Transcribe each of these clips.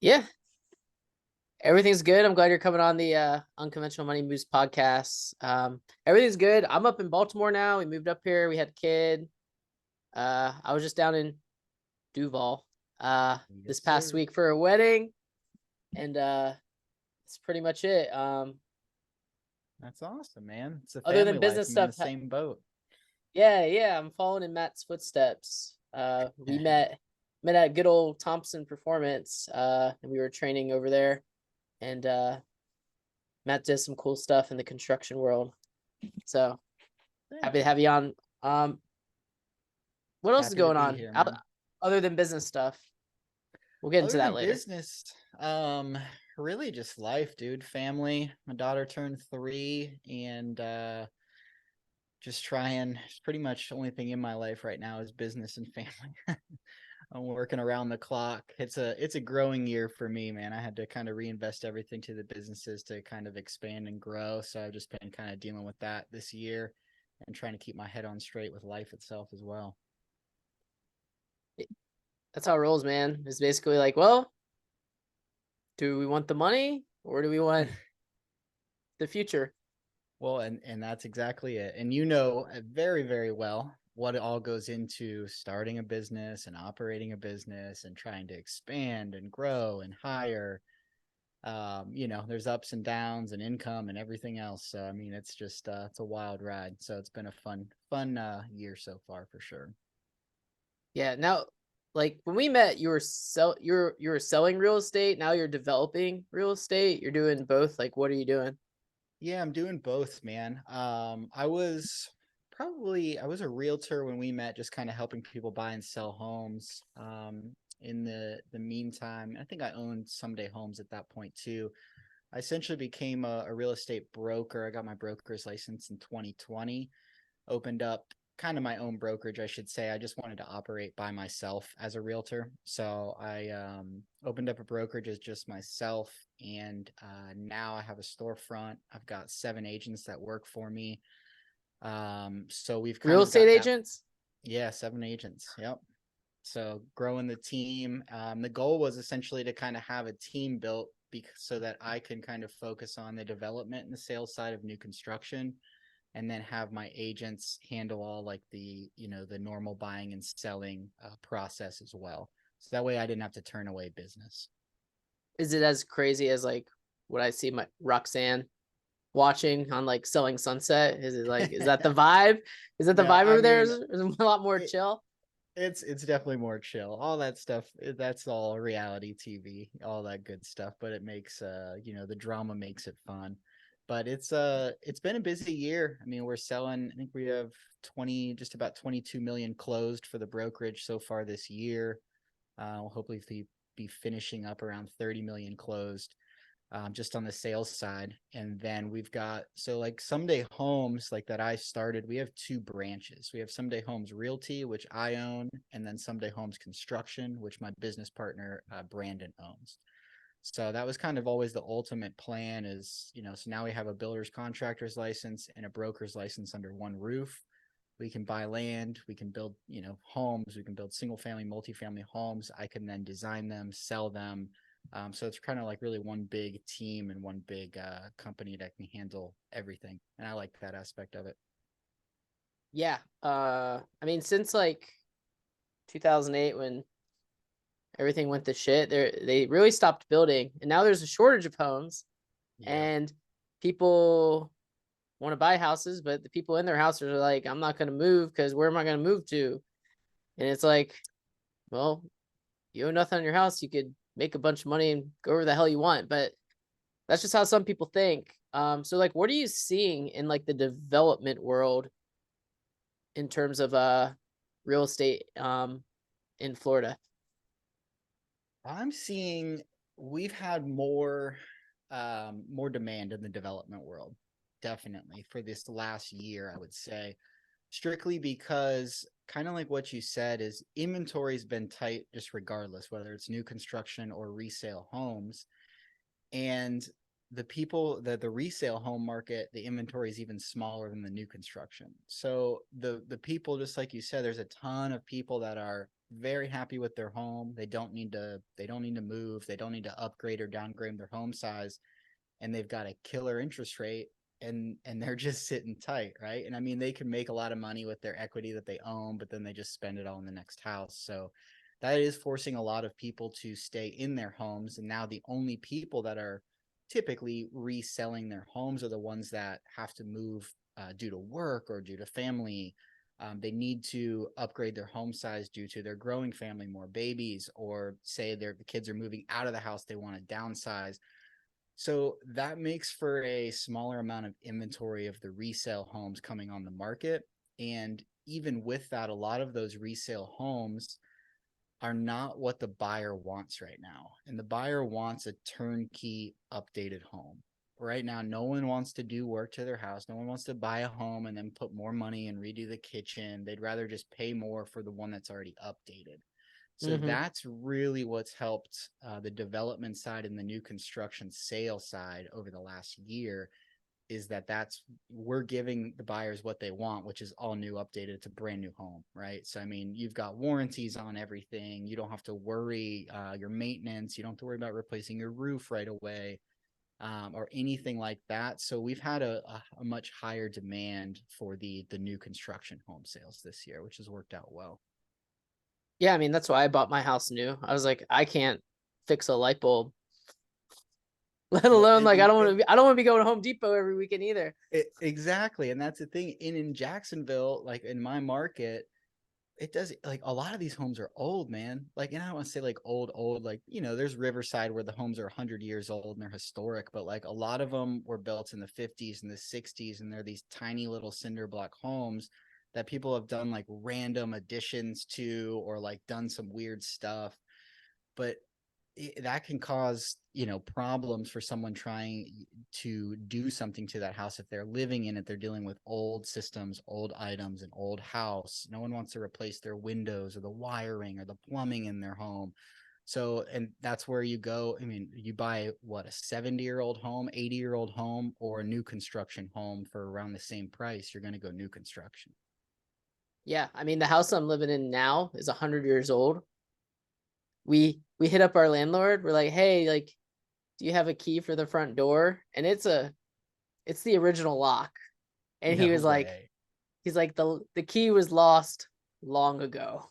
Yeah, everything's good. I'm glad you're coming on the Unconventional Money Moves podcast. Everything's good. I'm up in Baltimore now. We moved up here. We had a kid. I was just down in Duval this Yes, past sir. week for a wedding, and that's pretty much it. That's awesome, man. It's a Other family than life. business I'm in the stuff, same boat. yeah, I'm following in Matt's footsteps. We met at good old Thompson Performance, and we were training over there, and Matt does some cool stuff in the construction world. So happy Thank to you. have you on. What else is Happy to going be on here, man. other than business stuff? We'll get into Other that than later. business, really just life, dude. Family. My daughter turned 3 and just trying pretty much the only thing in my life right now is business and family. I'm working around the clock. It's a growing year for me, man. I had to kind of reinvest everything to the businesses to kind of expand and grow. So I've just been kind of dealing with that this year and trying to keep my head on straight with life itself as well. That's how it rolls, man. It's basically like, well, do we want the money or do we want the future? Well, and that's exactly it. And you know very, very well what it all goes into starting a business and operating a business and trying to expand and grow and hire. There's ups and downs and income and everything else. So I mean, it's just it's a wild ride. So it's been a fun year so far for sure. Yeah. Now, like when we met, you were selling real estate. Now you're developing real estate. You're doing both. Like, what are you doing? Yeah, I'm doing both, man. I was a realtor when we met, just kind of helping people buy and sell homes. In the meantime, I think I owned Someday Homes at that point too. I essentially became a real estate broker. I got my broker's license in 2020, opened up kind of my own brokerage, I should say. I just wanted to operate by myself as a realtor. So I opened up a brokerage as just myself. And now I have a storefront. I've got 7 agents that work for me. So we've kind Real of estate got that. agents? Yeah, 7 agents. Yep. So growing the team. The goal was essentially to kind of have a team built so that I can kind of focus on the development and the sales side of new construction, and then have my agents handle all like the normal buying and selling process as well. So that way I didn't have to turn away business. Is it as crazy as like what I see my Roxanne watching on like Selling Sunset? Is it like is that the vibe? Is that the No, vibe I over there? mean, Is it a lot more it, chill? it's definitely more chill. All that stuff, that's all reality TV, all that good stuff. But it makes the drama makes it fun. But it's been a busy year. I mean, we're selling. I think we have just about 22 million closed for the brokerage so far this year. We'll hopefully be finishing up around 30 million closed, just on the sales side. And then we've got, so like Someday Homes, like that I started, we have 2 branches. We have Someday Homes Realty, which I own, and then Someday Homes Construction, which my business partner, Brandon, owns. So that was kind of always the ultimate plan so now we have a builder's contractor's license and a broker's license under one roof. We can buy land, we can build, homes, we can build single family, multifamily homes. I can then design them, sell them. So it's kind of like really one big team and one big company that can handle everything. And I like that aspect of it. Yeah. I mean, since like 2008 when everything went to shit, they really stopped building, and now there's a shortage of homes, Yeah. and people want to buy houses, but the people in their houses are like, I'm not going to move because where am I going to move to? And it's like, well, you own nothing on your house. You could make a bunch of money and go where the hell you want. But that's just how some people think. So like, what are you seeing in like the development world in terms of real estate in Florida? I'm seeing we've had more demand in the development world, definitely for this last year, I would say, strictly because kind of like what you said is inventory's been tight just regardless, whether it's new construction or resale homes. And the resale home market, the inventory is even smaller than the new construction. So the people, just like you said, there's a ton of people that are very happy with their home. They don't need to move. They don't need to upgrade or downgrade their home size, and they've got a killer interest rate, and they're just sitting tight, right? And I mean, they can make a lot of money with their equity that they own, but then they just spend it all in the next house. So that is forcing a lot of people to stay in their homes. And now the only people that are typically reselling their homes are the ones that have to move due to work or due to family. They need to upgrade their home size due to their growing family, more babies, or say the kids are moving out of the house, they want to downsize. So that makes for a smaller amount of inventory of the resale homes coming on the market. And even with that, a lot of those resale homes are not what the buyer wants right now. And the buyer wants a turnkey updated home. Right now, no one wants to do work to their house. No one wants to buy a home and then put more money and redo the kitchen. They'd rather just pay more for the one that's already updated. So Mm-hmm. that's really what's helped the development side and the new construction sale side over the last year, is that's we're giving the buyers what they want, which is all new, updated. It's a brand new home, right? So I mean, you've got warranties on everything. You don't have to worry your maintenance. You don't have to worry about replacing your roof right away, or anything like that. So we've had a much higher demand for the new construction home sales this year, which has worked out well. Yeah, I mean that's why I bought my house new. I was like, I can't fix a light bulb, let Well, alone and, like I and, don't want and to. I don't want to be going to Home Depot every weekend either. exactly, and that's the thing. In Jacksonville, like in my market, it does, like, a lot of these homes are old, man. Like, and I don't want to say like old, like, there's Riverside where the homes are 100 years old and they're historic, but like a lot of them were built in the 50s and the 60s, and they're these tiny little cinder block homes that people have done like random additions to, or like done some weird stuff. But that can cause problems for someone trying to do something to that house. If they're living in it, they're dealing with old systems, old items, an old house. No one wants to replace their windows or the wiring or the plumbing in their home. So, and that's where you go. I mean, you buy what, a 70-year-old home, 80-year-old home, or a new construction home for around the same price, you're going to go new construction. Yeah, I mean the house I'm living in now is 100 years old. We hit up our landlord. We're like, hey, like, do you have a key for the front door? And it's the original lock. And he No was like, way. the key was lost long ago.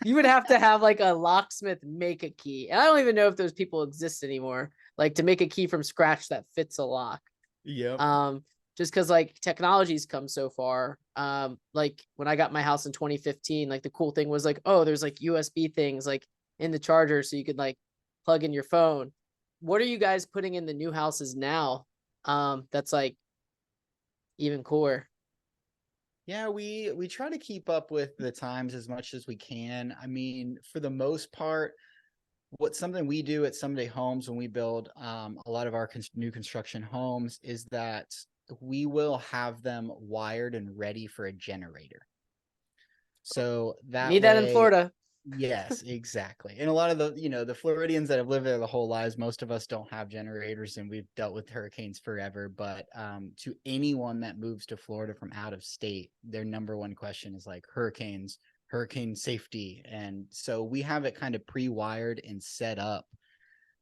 You would have to have like a locksmith make a key. And I don't even know if those people exist anymore, like to make a key from scratch that fits a lock. Yep. Um, just because like technology's come so far. Like when I got my house in 2015, like the cool thing was like, oh, there's like USB things like in the charger so you could like plug in your phone. What are you guys putting in the new houses now? That's like even cooler. Yeah, we try to keep up with the times as much as we can. I mean, for the most part, what something we do at Someday Homes when we build a lot of our new construction homes is that we will have them wired and ready for a generator. So that Need that in way, Florida. yes, exactly. And a lot of the Floridians that have lived there the whole lives, most of us don't have generators, and we've dealt with hurricanes forever. But to anyone that moves to Florida from out of state, their number one question is like hurricanes, hurricane safety. And so we have it kind of pre-wired and set up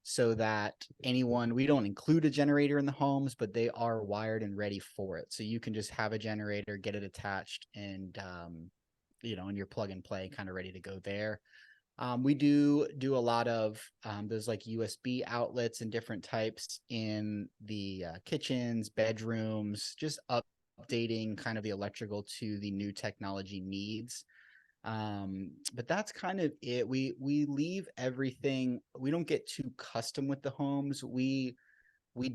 so that we don't include a generator in the homes, but they are wired and ready for it. So you can just have a generator, get it attached, and your plug and play kind of ready to go there. We do a lot of those like USB outlets and different types in the kitchens, bedrooms, just updating kind of the electrical to the new technology needs. But that's kind of it. We leave everything. We don't get too custom with the homes. We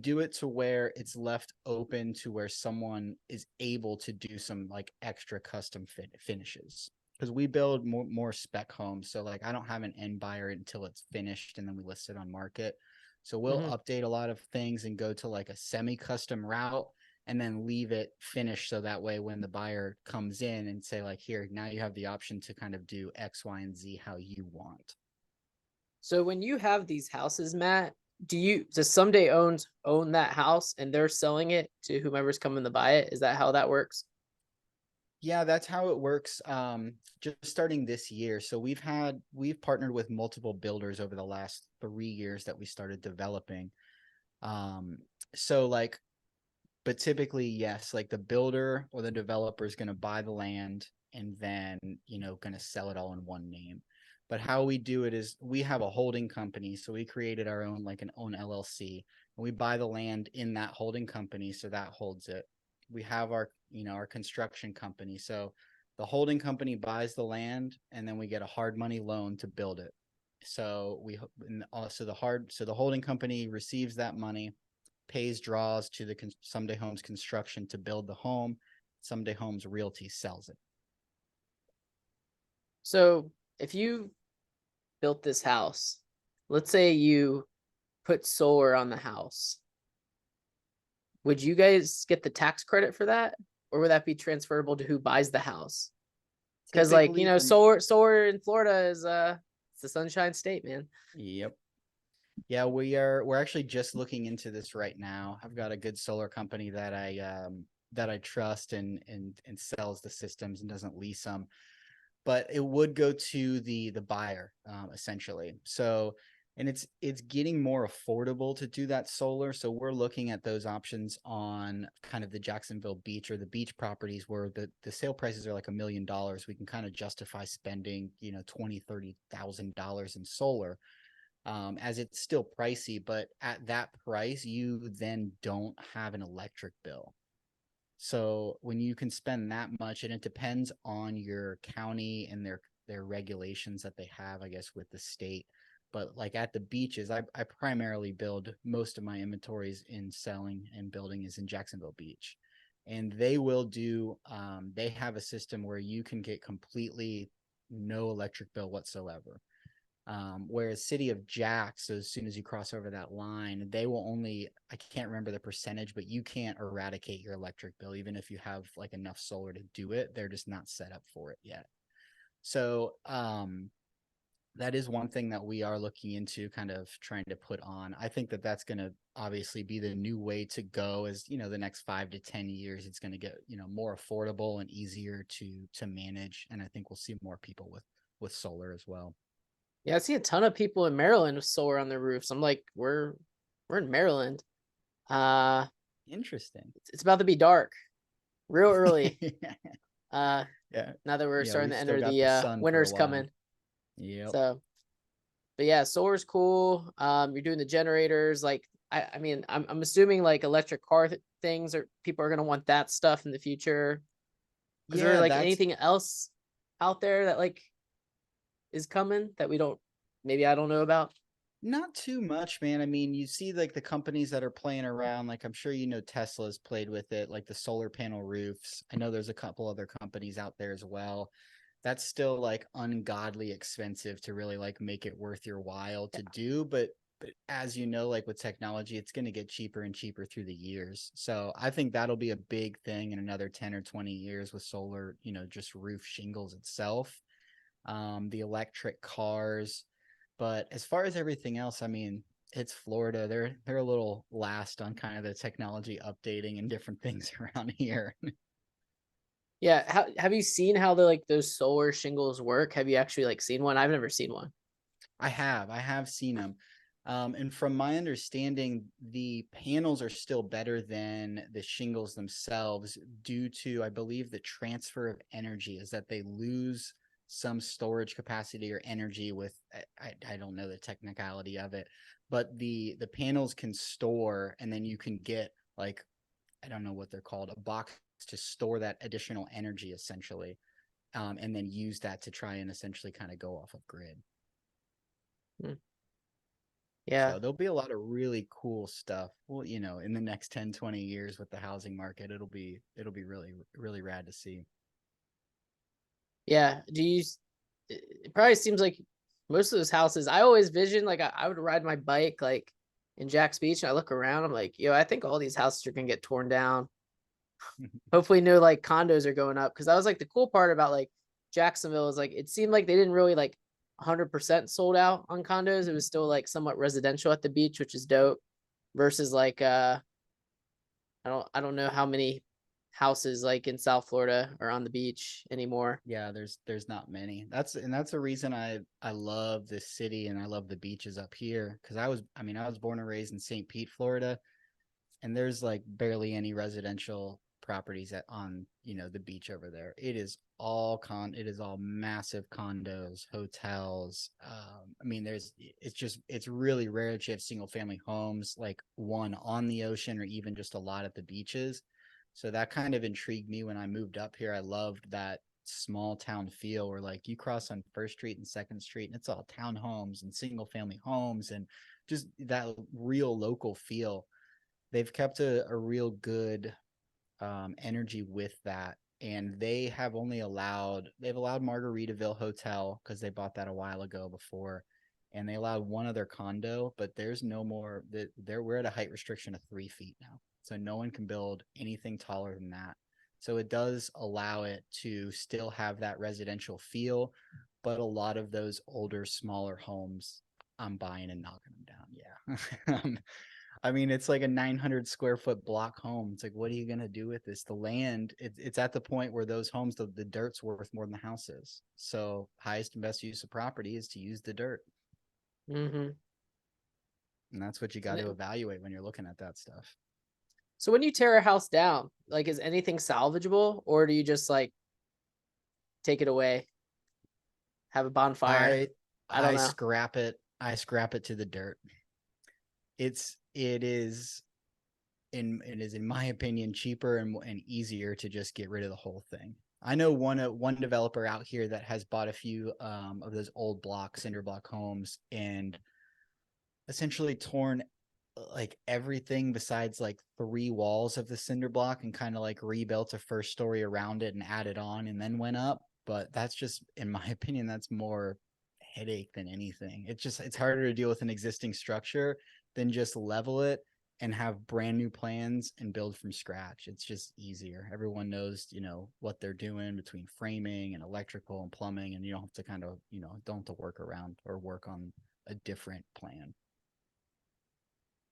do it to where it's left open to where someone is able to do some like extra custom finishes, because we build more spec homes. So like I don't have an end buyer until it's finished and then we list it on market. So we'll Mm-hmm. update a lot of things and go to like a semi-custom route and then leave it finished, so that way when the buyer comes in and say like, here, now you have the option to kind of do X, Y, and Z how you want. So when you have these houses, Matt, does Someday own that house and they're selling it to whomever's coming to buy it? Is that how that works? Yeah, that's how it works. Just starting this year. So we've partnered with multiple builders over the last 3 years that we started developing. Um, so like, but typically, yes, like the builder or the developer is going to buy the land and then, going to sell it all in one name. But how we do it is we have a holding company. So we created our own, like an own LLC, and we buy the land in that holding company. So that holds it. We have our construction company. So the holding company buys the land and then we get a hard money loan to build it. So we, and also the holding company receives that money, pays draws to the Someday Homes construction to build the home. Someday Homes Realty sells it. So if you built this house, let's say you put solar on the house, would you guys get the tax credit for that? Or would that be transferable to who buys the house? Because like, Typically from solar in Florida is it's the Sunshine State, man. Yep. Yeah, we're actually just looking into this right now. I've got a good solar company that I trust and sells the systems and doesn't lease them, but it would go to the buyer, essentially. So, and it's getting more affordable to do that solar. So we're looking at those options on kind of the Jacksonville beach or the beach properties where the sale prices are like $1 million. We can kind of justify spending, $20,000-$30,000 in solar, as it's still pricey, but at that price, you then don't have an electric bill. So when you can spend that much, and it depends on your county and their regulations that they have, I guess, with the state. But like at the beaches, I primarily build most of my inventories in selling and building is in Jacksonville Beach. And they will do, they have a system where you can get completely no electric bill whatsoever. Whereas City of Jax, so as soon as you cross over that line, they will only, I can't remember the percentage, but you can't eradicate your electric bill even if you have like enough solar to do it. They're just not set up for it yet. So that is one thing that we are looking into, kind of trying to put on. I think that that's going to obviously be the new way to go. As the next 5 to 10 years, it's going to get more affordable and easier to manage, and I think we'll see more people with solar as well. Yeah, I see a ton of people in Maryland with solar on their roofs. I'm like, we're in Maryland. Uh Interesting. it's about to be dark real early. Uh Yeah. Now that we're Yeah, starting we've to still enter got the the sun for a winter's while. coming. Yep. So, but yeah, solar's cool. You're doing the generators. Like, I mean, I'm assuming like electric car things, or people are gonna want that stuff in the future. Is there Yeah, like that's anything else out there that like is coming that we don't, maybe I don't know about? not too much, man. I mean, you see like the companies that are playing around, like I'm sure Tesla's played with it, like the solar panel roofs. I know there's a couple other companies out there as well. That's still like ungodly expensive to really like make it worth your while to do, but as like with technology, it's going to get cheaper and cheaper through the years. So I think that'll be a big thing in another 10 or 20 years with solar, just roof shingles itself. The electric cars. But as far as everything else, I mean, it's Florida. They're a little last on kind of the technology updating and different things around here. Yeah, have you seen how the like those solar shingles work? Have you actually like seen one? I've never seen one. I have seen them. And from my understanding, the panels are still better than the shingles themselves due to, I believe, the transfer of energy is that they lose some storage capacity or energy with, I don't know the technicality of it, but the panels can store, and then you can get like, I don't know what they're called, a box to store that additional energy essentially, and then use that to try and essentially kind of go off of grid. Hmm. Yeah, So there'll be a lot of really cool stuff. Well, in the next 10, 20 years with the housing market, it'll be really, really rad to see. yeah. It probably seems like most of those houses, I always vision like I would ride my bike like in Jack's Beach and I look around, I'm like, yo, I think all these houses are gonna get torn down. Hopefully no like condos are going up. Cause that was like the cool part about like Jacksonville is like it seemed like they didn't really like 100% sold out on condos. It was still like somewhat residential at the beach, which is dope. Versus like I don't know how many houses like in South Florida or on the beach anymore. Yeah, there's not many. That's a reason I love this city and I love the beaches up here, because I was born and raised in St. Pete, Florida, and there's like barely any residential properties on, the beach over there. It is all massive condos, hotels. I mean, it's really rare that you have single family homes, like one on the ocean or even just a lot at the beaches. So that kind of intrigued me when I moved up here. I loved that small town feel where like you cross on First Street and Second Street and it's all townhomes and single family homes and just that real local feel. They've kept a real good energy with that. And they've allowed Margaritaville Hotel because they bought that a while ago before, and they allowed one other condo, but there's no more. We're at a height restriction of 3 feet now, so no one can build anything taller than that. So it does allow it to still have that residential feel, but a lot of those older, smaller homes, I'm buying and knocking them down. Yeah. I mean, it's like a 900 square foot block home. It's like, what are you going to do with this? The land, it's at the point where those homes, the dirt's worth more than the houses. So highest and best use of property is to use the dirt. Mm-hmm. And that's what you got to evaluate when you're looking at that stuff. So when you tear a house down, like, is anything salvageable, or do you just like take it away, have a bonfire? I don't I know. scrap it. I scrap it to the dirt. It is in my opinion cheaper and easier to just get rid of the whole thing. I know one developer out here that has bought a few of those old cinder block homes and essentially torn like everything besides like 3 walls of the cinder block and kind of like rebuilt a first story around it and added on and then went up. But that's just, in my opinion, that's more headache than anything. It's harder to deal with an existing structure than just level it and have brand new plans and build from scratch. It's just easier. Everyone knows, what they're doing between framing and electrical and plumbing, and you don't have to don't have to work around or work on a different plan.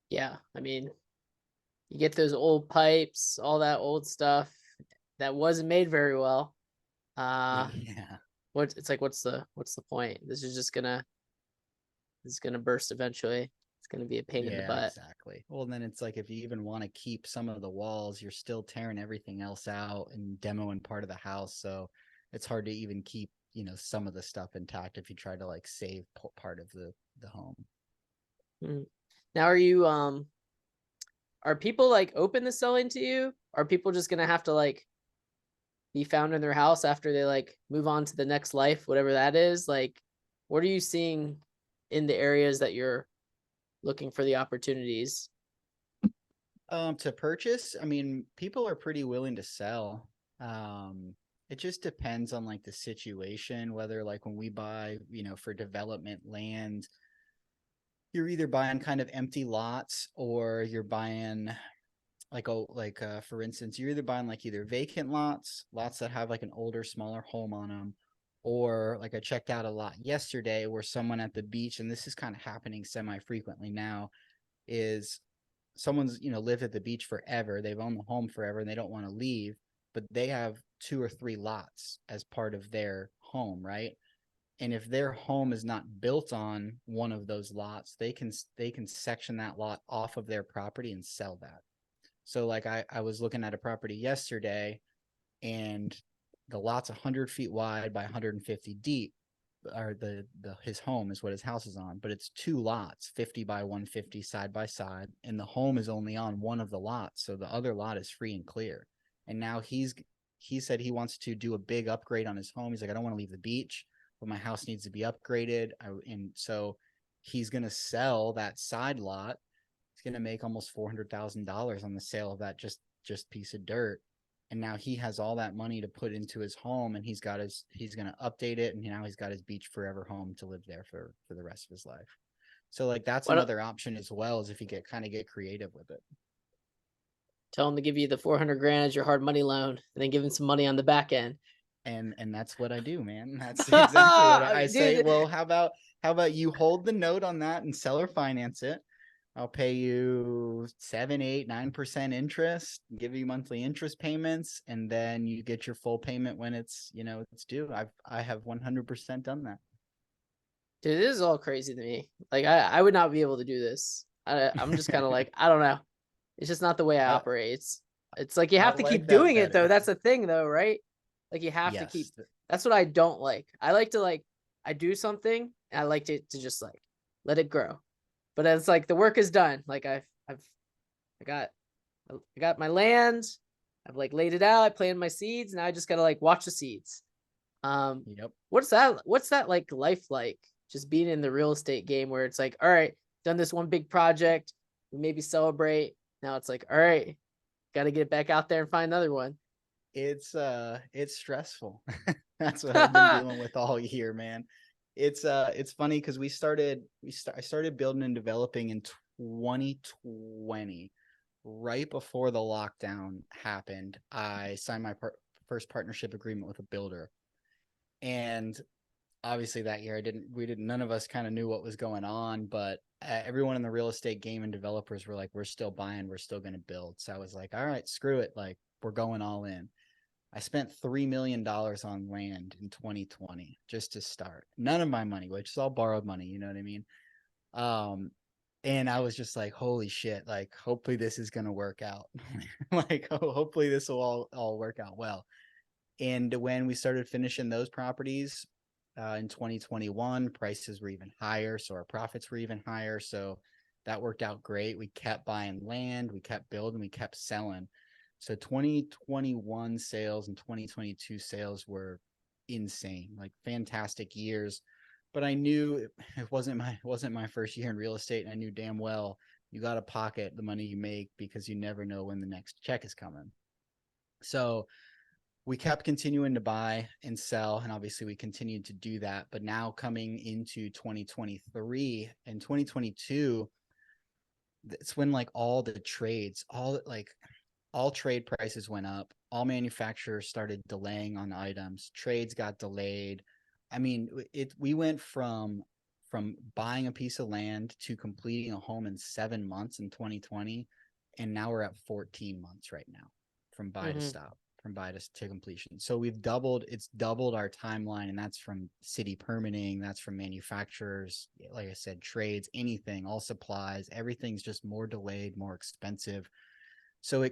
Yeah, I mean, you get those old pipes, all that old stuff that wasn't made very well. Yeah. What's the point? This is gonna burst eventually. It's gonna be a pain in the Yeah, butt. exactly. Well, then it's like if you even want to keep some of the walls, you're still tearing everything else out and demoing part of the house. So it's hard to even keep, some of the stuff intact if you try to like save part of the home. Mm. Now, are people like open to selling to you? Are people just gonna have to like be found in their house after they like move on to the next life, whatever that is? Like, what are you seeing in the areas that you're looking for the opportunities? To purchase, I mean, people are pretty willing to sell. It just depends on like the situation, whether like when we buy, for development land, you're either buying kind of empty lots or you're buying for instance, you're either buying like either vacant lots that have like an older, smaller home on them, or like I checked out a lot yesterday where someone at the beach, and this is kind of happening semi-frequently now, is someone's lived at the beach forever, they've owned the home forever and they don't want to leave, but they have 2 or 3 lots as part of their home, right? And if their home is not built on one of those lots, they can section that lot off of their property and sell that. So like I was looking at a property yesterday and the lot's 100 feet wide by 150 deep, or his home is what his house is on, but it's 2 lots, 50 by 150 side by side, and the home is only on one of the lots, so the other lot is free and clear. And now he said he wants to do a big upgrade on his home. He's like, I don't want to leave the beach, but my house needs to be upgraded. And so he's going to sell that side lot. He's going to make almost $400,000 on the sale of that just piece of dirt. And now he has all that money to put into his home, and he's going to update it, and now he's got his beach forever home to live there for the rest of his life. So like that's What another option as well, as if you get creative with it. Tell them to give you the 400 grand as your hard money loan, and then give them some money on the back end. And that's what I do, man. That's exactly what I say. Dude, Well, how about you hold the note on that and sell or finance it? I'll pay you 7, 8, 9% interest, give you monthly interest payments, and then you get your full payment when it's, it's due. I have 100% done that. Dude, this is all crazy to me. Like I would not be able to do this. I'm just kind of like, I don't know. It's just not the way I I operate. It's like you I have to like keep that doing it though. better. That's the thing though, right? Like you have to keep. Yes. That's what I don't like. I like to like I do something and I like to just like let it grow. But it's like the work is done. Like I got I got my land. I've like laid it out. I planted my seeds. Now I just gotta like watch the seeds. Um, Yep. what's that like life like? Just being in the real estate game where it's like, all right, done this one big project, we maybe celebrate. Now it's like, all right, gotta get back out there and find another one. It's stressful. That's what I've been dealing with all year, man. It's funny because I started building and developing in 2020. Right before the lockdown happened, I signed my first partnership agreement with a builder. And obviously that year none of us kind of knew what was going on, but everyone in the real estate game and developers were like, we're still buying, we're still going to build. So I was like, all right, screw it. Like, we're going all in. I spent $3 million on land in 2020 just to start. None of my money, which is all borrowed money. You know what I mean? Um, and I was just like, holy shit! Like, hopefully this is gonna work out. Like, hopefully this will all work out well. And when we started finishing those properties in 2021, prices were even higher, so our profits were even higher. So that worked out great. We kept buying land, we kept building, we kept selling. So 2021 sales and 2022 sales were insane, like fantastic years. But I knew it wasn't my first year in real estate, and I knew damn well you got to pocket the money you make because you never know when the next check is coming. So we kept continuing to buy and sell, and obviously we continued to do that. But now coming into 2023 and 2022, it's when like all trade prices went up. All manufacturers started delaying on items. Trades got delayed. I mean, we went from buying a piece of land to completing a home in 7 months in 2020, and now we're at 14 months right now from buy to Mm-hmm. stop, from buy to completion. So it's doubled our timeline, and that's from city permitting, that's from manufacturers, like I said, trades, anything, all supplies, everything's just more delayed, more expensive. So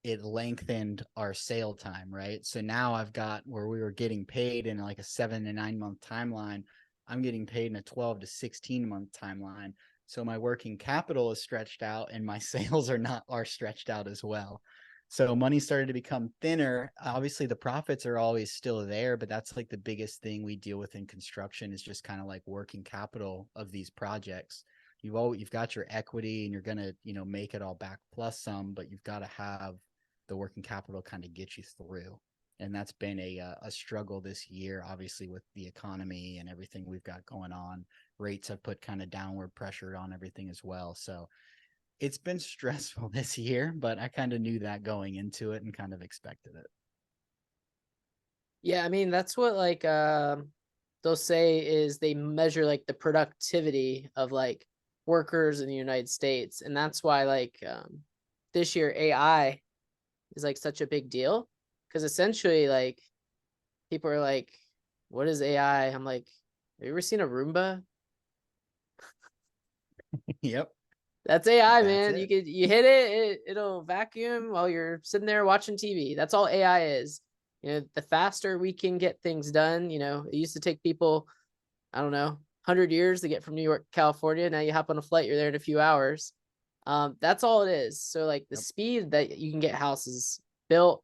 it lengthened our sale time, right? So now I've got where we were getting paid in like a 7 to 9 month timeline. I'm getting paid in a 12 to 16 month timeline. So my working capital is stretched out and my sales are stretched out as well. So money started to become thinner. Obviously the profits are always still there, but that's like the biggest thing we deal with in construction is just kind of like working capital of these projects. You've got your equity and you're going to, make it all back plus some, but you've got to have the working capital kind of get you through. And that's been a struggle this year, obviously, with the economy and everything we've got going on. Rates have put kind of downward pressure on everything as well. So it's been stressful this year, but I kind of knew that going into it and kind of expected it. Yeah, I mean that's what like they'll say is they measure like the productivity of like workers in the United States, and that's why like this year AI is like such a big deal because essentially like people are like, what is AI? I'm like, have you ever seen a Roomba? Yep, That's AI, that's man. it. You hit it, it'll vacuum while you're sitting there watching TV. That's all AI is. The faster we can get things done, it used to take people, I don't know, 100 years to get from New York to California. Now you hop on a flight, you're there in a few hours. That's all it is. So like the Yep. speed that you can get houses built,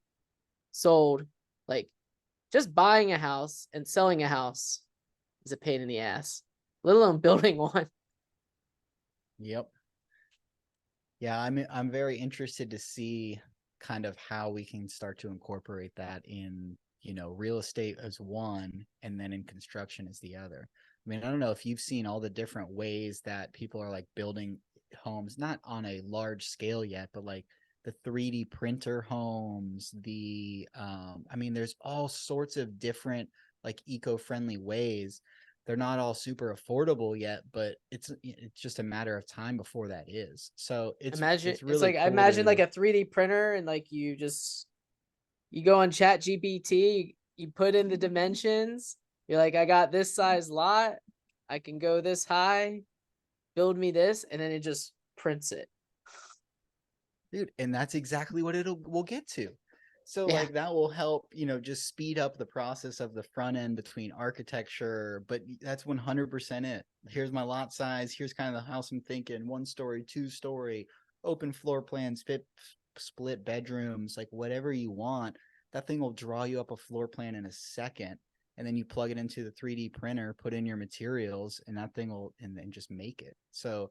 sold, like just buying a house and selling a house is a pain in the ass, let alone building one. Yep. Yeah, I'm very interested to see kind of how we can start to incorporate that in, real estate as one and then in construction as the other. I mean, I don't know if you've seen all the different ways that people are like building homes, not on a large scale yet, but like the 3D printer homes, I mean, there's all sorts of different like eco-friendly ways. they're not all super affordable yet, but it's just a matter of time before that is. So Imagine it's it's really like I cool imagine like to a 3D printer and like you go on Chat GPT, you put in the dimensions, you're like, I got this size lot, I can go this high, build me this, and then it just prints it. dude, and that's exactly what we'll get to. So Yeah. like that will help, just speed up the process of the front end between architecture, but that's 100% it. Here's my lot size, here's kind of the house I'm thinking, 1 story, 2 story, open floor plans, split bedrooms, like whatever you want. That thing will draw you up a floor plan in a second, and then you plug it into the 3D printer, put in your materials, and that thing will and then just make it. So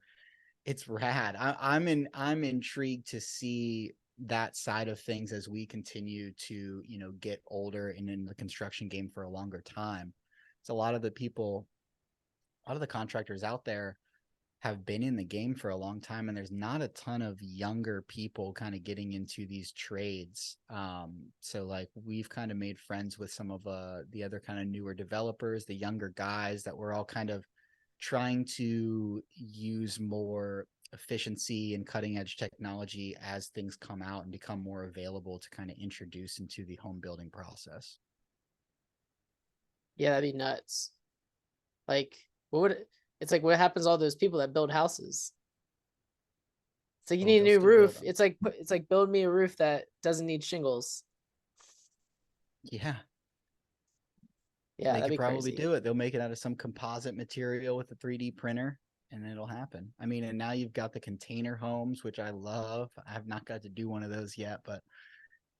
it's rad. I'm intrigued to see that side of things as we continue to get older and in the construction game for a longer time. So a lot of the contractors out there have been in the game for a long time, and there's not a ton of younger people kind of getting into these trades. So like we've kind of made friends with some of the other kind of newer developers, the younger guys that we're all kind of trying to use more efficiency and cutting edge technology as things come out and become more available to kind of introduce into the home building process. Yeah, that'd be nuts. Like, what would it's like what happens to all those people that build houses? It's like you Oh, need a they'll new still build roof. them. It's like build me a roof that doesn't need shingles. Yeah, Yeah, they that'd could be probably crazy. do it. They'll make it out of some composite material with a 3D printer, and it'll happen. I mean, and now you've got the container homes, which I love. I have not got to do one of those yet, but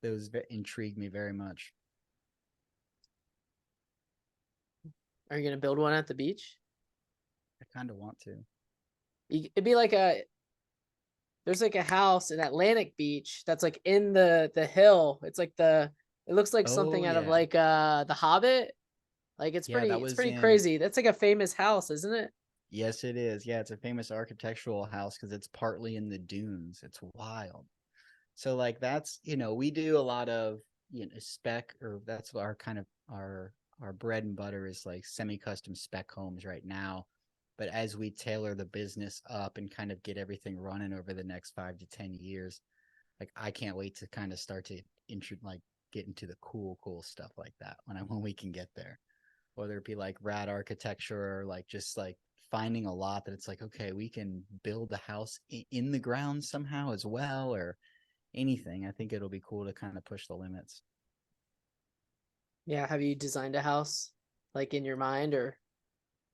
those intrigue me very much. Are you gonna build one at the beach? I kind of want to. It'd be like there's like a house in Atlantic Beach that's like in the hill. It's like it looks like Oh something out of yeah, like The Hobbit. Like yeah. That it's was pretty in. crazy. That's like a famous house, isn't it? Yes, it is. Yeah, it's a famous architectural house because it's partly in the dunes. It's wild. So like that's we do a lot of spec, or that's our kind of our bread and butter is like semi-custom spec homes right now. But as we tailor the business up and kind of get everything running over the next 5 to 10 years, like I can't wait to kind of start to like get into the cool stuff like that when we can get there. Whether it be like rad architecture or like just like finding a lot that it's like, okay, we can build a house in the ground somehow as well, or anything. I think it'll be cool to kind of push the limits. Yeah. Have you designed a house like in your mind or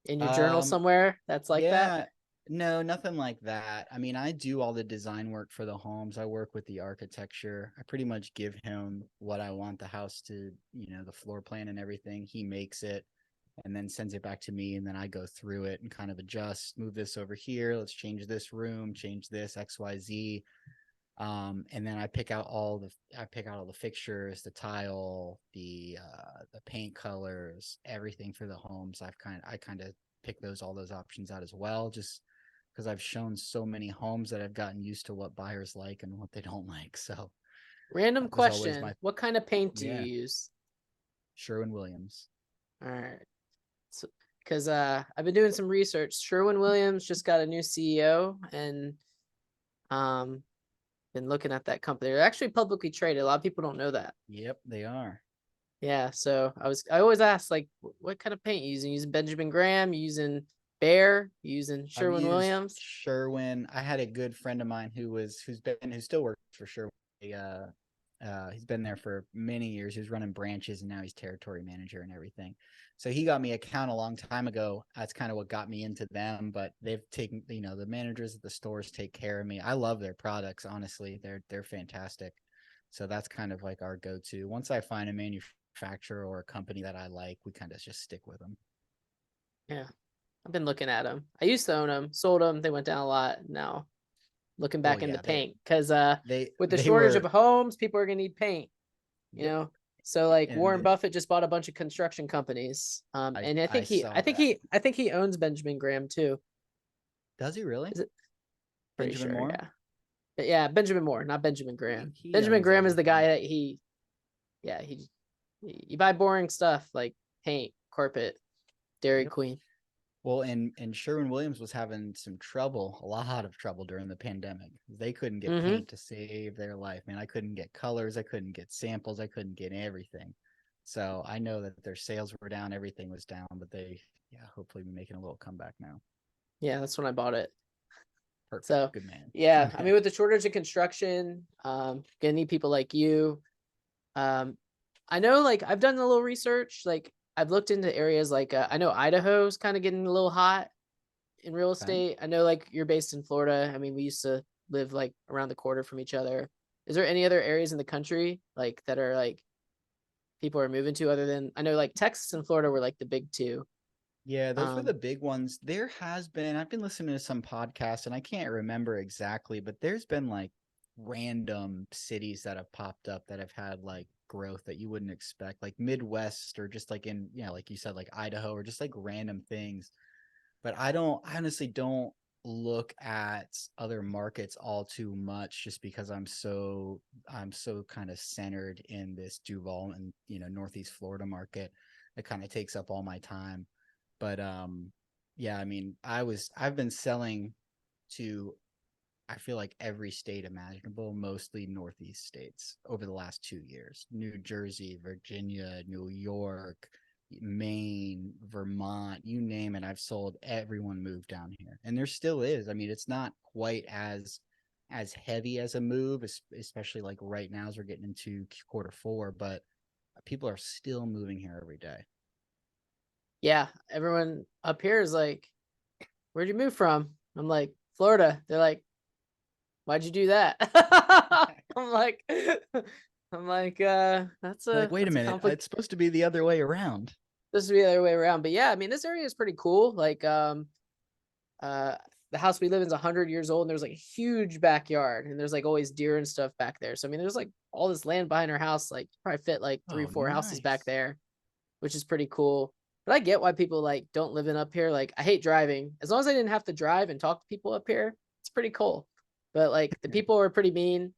in your journal Um, somewhere that's like that? yeah, no, nothing like that. I mean, I do all the design work for the homes. I work with the architecture. I pretty much give him what I want the house to, the floor plan and everything. He makes it and then sends it back to me. And then I go through it and kind of adjust, move this over here. Let's change this room, change this XYZ. And then I pick out all the fixtures, the tile, the paint colors, everything for the homes. I kind of pick all those options out as well, just because I've shown so many homes that I've gotten used to what buyers like and what they don't like. So Random that was always question. my. What kind of paint do Yeah, you use? Sherwin-Williams. All right. So, because I've been doing some research. Sherwin-Williams just got a new CEO and um been looking at that company. They're actually publicly traded. A lot of people don't know that. Yep, they are. Yeah, so I always ask like what kind of paint you using? Using Benjamin Graham, you using Bear, you using I've used Sherwin-Williams? Sherwin. I had a good friend of mine who still works for Sherwin. He's been there for many years. He was running branches, and now he's territory manager and everything. So he got me a count a long time ago. That's kind of what got me into them. But they've taken, the managers at the stores take care of me. I love their products. Honestly, they're fantastic. So that's kind of like our go-to. Once I find a manufacturer or a company that I like, we kind of just stick with them. Yeah, I've been looking at them. I used to own them, sold them. They went down a lot. Now looking Well, back into yeah, paint because with the they shortage of were. homes, people are gonna need paint. You Yep. know, so like And Warren Buffett just bought a bunch of construction companies. And I saw that. I think he owns Benjamin Graham too. Does he really? Is it pretty Benjamin sure? Moore? Yeah. But yeah, Benjamin Moore, not Benjamin Graham. He Benjamin owns Graham is the guy everything. that yeah, you buy boring stuff like paint, carpet, Dairy Yep. Queen. Well, and Sherwin-Williams was having some trouble, a lot of trouble during the pandemic. They couldn't get Mm-hmm. paint to save their life. Man, I couldn't get colors, I couldn't get samples, I couldn't get everything. So I know that their sales were down, everything was down, but they, yeah, hopefully be making a little comeback now. Yeah, that's when I bought it. Perfect, So good man. yeah, I mean, with the shortage of construction, gonna need people like you. I know, like, I've done a little research. Like, I've looked into areas like I know Idaho's kind of getting a little hot in real Okay. estate. I know, like, you're based in Florida. I mean, we used to live like around the corner from each other. Is there any other areas in the country like that are like people are moving to other than I know like Texas and Florida were like the big two. Yeah, those were the Um, big ones. There has been, I've been listening to some podcasts and I can't remember exactly, but there's been like random cities that have popped up that have had like growth that you wouldn't expect, like Midwest or just like in, you know, like you said, like Idaho or just like random things. But I honestly don't look at other markets all too much just because I'm so kind of centered in this Duval and, you know, Northeast Florida market. It kind of takes up all my time. But yeah, I mean, I've been selling to, I feel like every state imaginable, mostly Northeast states over the last 2 years. New Jersey, Virginia, New York, Maine, Vermont, you name it. I've sold. Everyone moved down here. And there still is. I mean, it's not quite as heavy as a move, especially like right now as we're getting into quarter 4, but people are still moving here every day. yeah, everyone up here is like, "Where'd you move from?" I'm like, "Florida." They're like, "Why'd you do that?" I'm like, that's Like, a wait a that's a minute, complicated. it's supposed to be the other way around. This would be the other way around, but yeah, I mean, this area is pretty cool. Like, uh, the house we live in is 100 years old, and there's like a huge backyard, and there's like always deer and stuff back there. So I mean, there's like all this land behind our house. Like, probably fit like three, Oh, four houses back nice. there, which is pretty cool. But I get why people like don't live in up here. Like, I hate driving. As long as I didn't have to drive and talk to people up here, it's pretty cool. But like the people are pretty mean.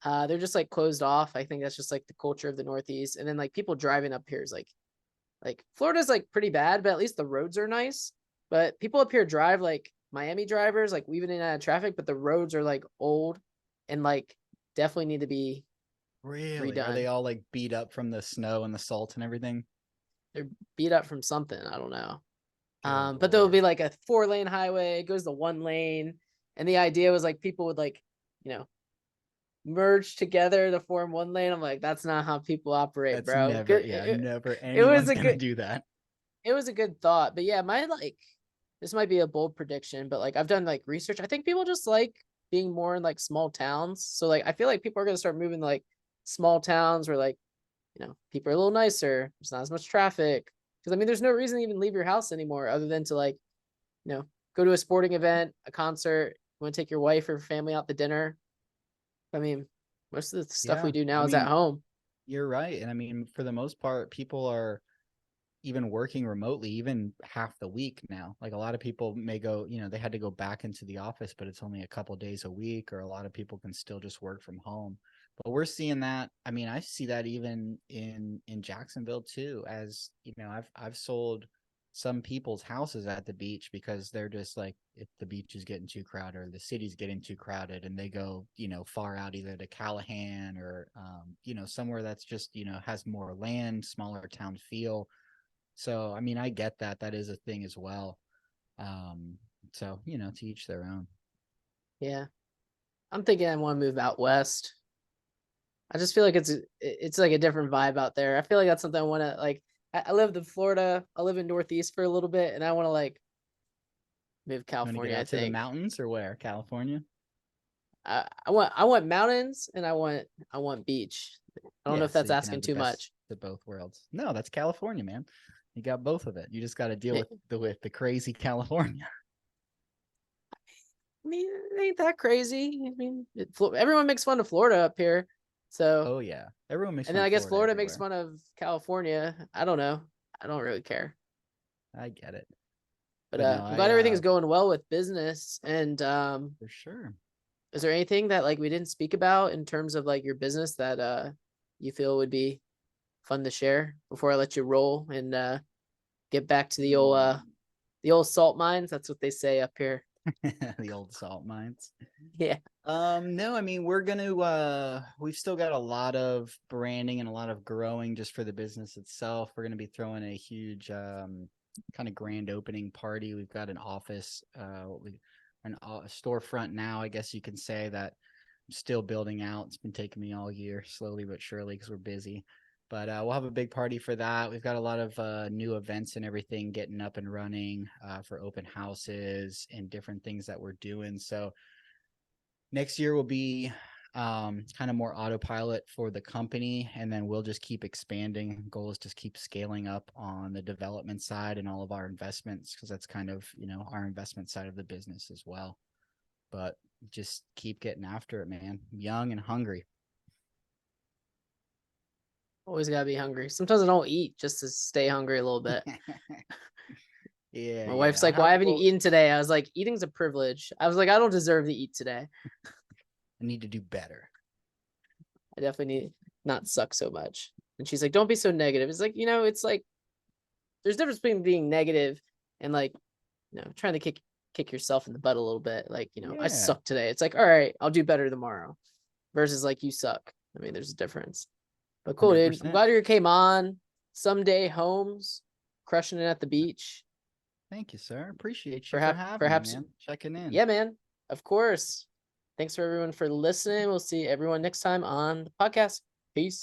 They're just like closed off. I think that's just like the culture of the Northeast. And then like people driving up here is like Florida's like pretty bad, but at least the roads are nice. But people up here drive like Miami drivers, like weaving in and out of traffic, but the roads are like old and like definitely need to be Really? Are they redone. all like beat up from the snow and the salt and everything? They're beat up from something. I don't know. Good But there will be Lord. like a 4 lane highway. It goes to 1 lane, and the idea was like people would like, you know, merge together to form 1 lane. I'm like, that's not how people operate, That's bro. never, Good. yeah, never It was anyone's a gonna good. do that. It was a good thought, but yeah, my like this might be a bold prediction, but like I've done like research. I think people just like being more in like small towns. So like I feel like people are gonna start moving to, like small towns where like people are a little nicer. There's not as much traffic. Because I mean, there's no reason to even leave your house anymore other than to like go to a sporting event, a concert. You want to take your wife or family out to dinner. I mean, most of the stuff we Yeah. do I now is at mean, home. you're right. And I mean, for the most part, people are even working remotely, even half the week now. Like a lot of people may go, you know, they had to go back into the office, but it's only a couple days a week, or a lot of people can still just work from home. But we're seeing that. I mean, I see that even in Jacksonville too. As you know, I've sold some people's houses at the beach because they're just like, if the beach is getting too crowded or the city's getting too crowded, and they go, you know, far out either to Callahan or you know, somewhere that's just, you know, has more land, smaller town feel. So, I mean, I get that. That is a thing as well. Um, so, you know, to each their own. Yeah, I'm thinking I want to move out west. I just feel like it's like a different vibe out there. I feel like that's something I want to like. I lived in Florida. I live in Northeast for a little bit, and I want to like move to You want to get California. I out to the think mountains or where? California? I want mountains and I want beach. I don't know Yeah, if so that's you can asking have the too best much. of both worlds. No, that's California, man. You got both of it. You just got to deal I with the crazy California. mean, it ain't that crazy. I mean, everyone makes fun of Florida up here, so Oh yeah, everyone makes and fun then of I guess Florida Florida makes everywhere. fun of California. I don't know. I don't really care. I get it, But but no, I'm glad everything's I going well with business. And for sure. is there anything that like we didn't speak about in terms of like your business that you feel would be fun to share before I let you roll and get back to the old Hmm. The old salt mines, that's what they say up here. The old salt mines. Yeah. No, I mean we've still got a lot of branding and a lot of growing just for the business itself. We're gonna be throwing a huge kind of grand opening party. We've got an office, a storefront now, I guess you can say, that I'm still building out. It's been taking me all year, slowly but surely, because we're busy. But we'll have a big party for that. We've got a lot of new events and everything getting up and running for open houses and different things that we're doing. So next year will be kind of more autopilot for the company, and then we'll just keep expanding. Goal is just keep scaling up on the development side and all of our investments, because that's kind of, our investment side of the business as well. But just keep getting after it, man. I'm young and hungry. Always gotta be hungry. Sometimes I don't eat just to stay hungry a little bit. My wife's like, "Why haven't you eaten today?" I was like, "Eating's a privilege." I was like, "I don't deserve to eat today. I need to do better." I definitely need not suck so much." And she's like, "Don't be so negative." It's like, it's like there's a difference between being negative and like, trying to kick yourself in the butt a little bit. Like, I Yeah, suck today. It's like, all right, I'll do better tomorrow. Versus like, you suck. I mean, there's a difference. But cool, dude. I'm 100%. glad you came on. Someday, Holmes, crushing it at the beach. Thank you, sir. Appreciate you for Perhaps, having me, perhaps, man. Checking in. yeah, man. Of course. Thanks for everyone for listening. We'll see everyone next time on the podcast. Peace.